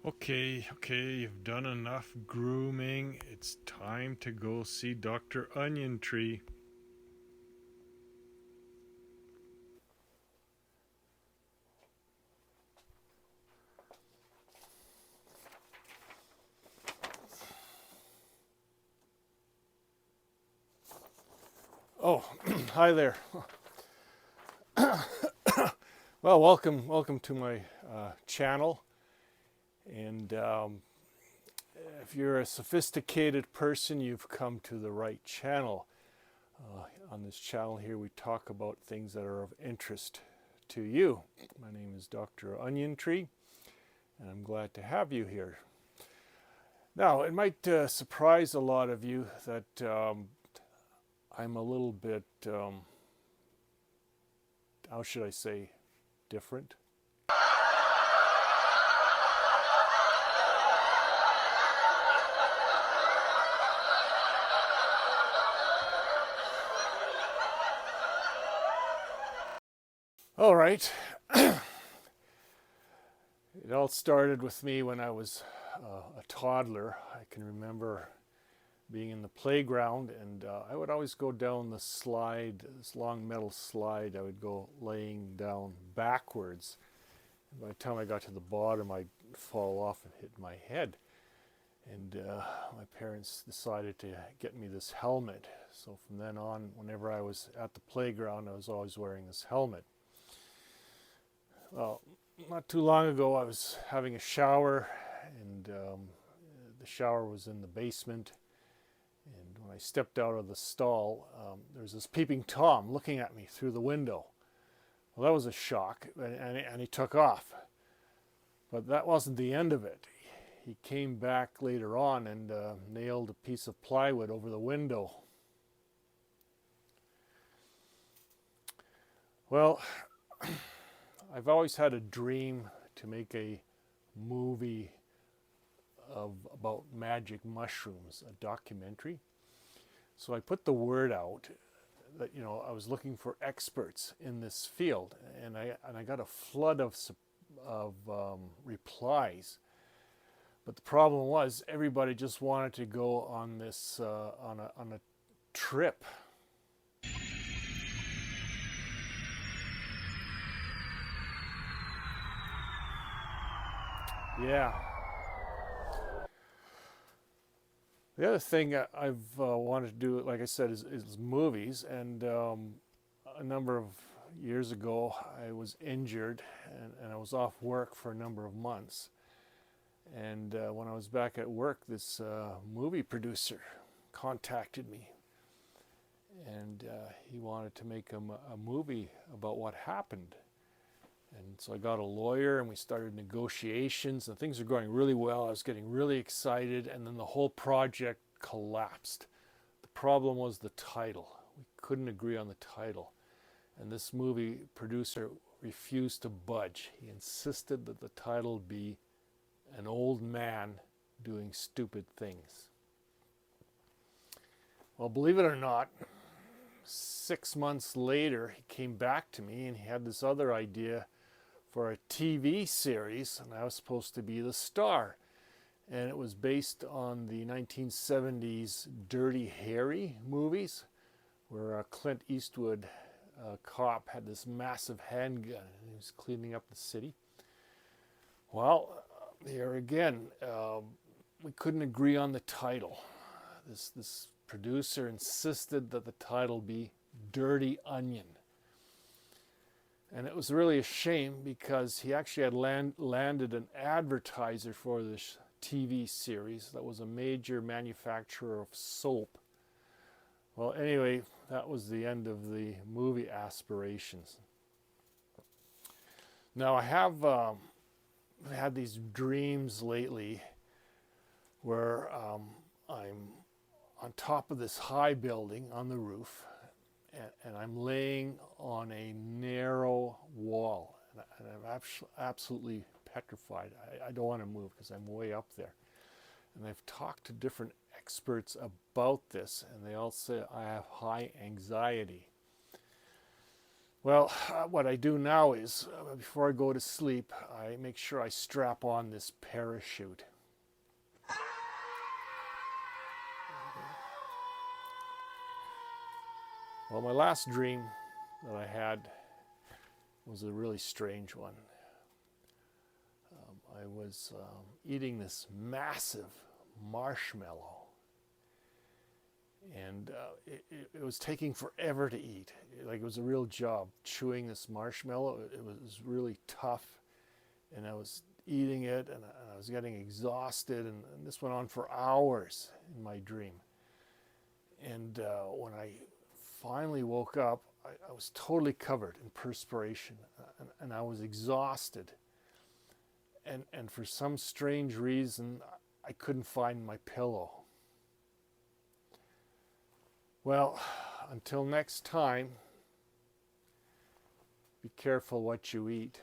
Okay, you've done enough grooming. It's time to go see Dr. OnionTree. Oh, hi there. Well, welcome to my channel. And if you're a sophisticated person, you've come to the right channel. On this channel here, we talk about things that are of interest to you. My name is Dr. OnionTree, and I'm glad to have you here. Now, it might surprise a lot of you that I'm a little bit, how should I say, different. All right. It all started with me when I was a toddler. I can remember being in the playground, and I would always go down the slide, this long metal slide. I would go laying down backwards. And by the time I got to the bottom, I'd fall off and hit my head. And my parents decided to get me this helmet. So from then on, whenever I was at the playground, I was always wearing this helmet. Well, not too long ago, I was having a shower, and the shower was in the basement. And when I stepped out of the stall, there was this peeping Tom looking at me through the window. Well, that was a shock, and he took off. But that wasn't the end of it. He came back later on and nailed a piece of plywood over the window. Well, I've always had a dream to make a movie about magic mushrooms, a documentary. So I put the word out that I was looking for experts in this field, and I got a flood of replies. But the problem was everybody just wanted to go on this on a trip. Yeah. The other thing I've wanted to do, like I said, is movies. And a number of years ago, I was injured, and I was off work for a number of months. And when I was back at work, this movie producer contacted me, and he wanted to make a movie about what happened. And so I got a lawyer, and we started negotiations, and things were going really well. I was getting really excited, and then the whole project collapsed. The problem was the title. We couldn't agree on the title. And this movie producer refused to budge. He insisted that the title be An Old Man Doing Stupid Things. Well, believe it or not, 6 months later, he came back to me, and he had this other idea for a TV series, and I was supposed to be the star. And it was based on the 1970s Dirty Harry movies, where Clint Eastwood, a cop, had this massive handgun, and he was cleaning up the city. Well, here again, we couldn't agree on the title. This producer insisted that the title be Dirty Onion. And it was really a shame because he actually had landed an advertiser for this TV series that was a major manufacturer of soap. Well, anyway, that was the end of the movie aspirations. Now, I have had these dreams lately where I'm on top of this high building on the roof, and I'm laying on a narrow wall, and I'm absolutely petrified. I don't want to move because I'm way up there. And I've talked to different experts about this, and they all say I have high anxiety. Well, what I do now is, before I go to sleep, I make sure I strap on this parachute. Well, my last dream that I had was a really strange one. I was eating this massive marshmallow, and it was taking forever to eat. Like, it was a real job chewing this marshmallow. It was really tough, and I was eating it, and I was getting exhausted, and this went on for hours in my dream. And when I finally woke up, I was totally covered in perspiration, and I was exhausted. And for some strange reason, I couldn't find my pillow. Well, until next time, be careful what you eat.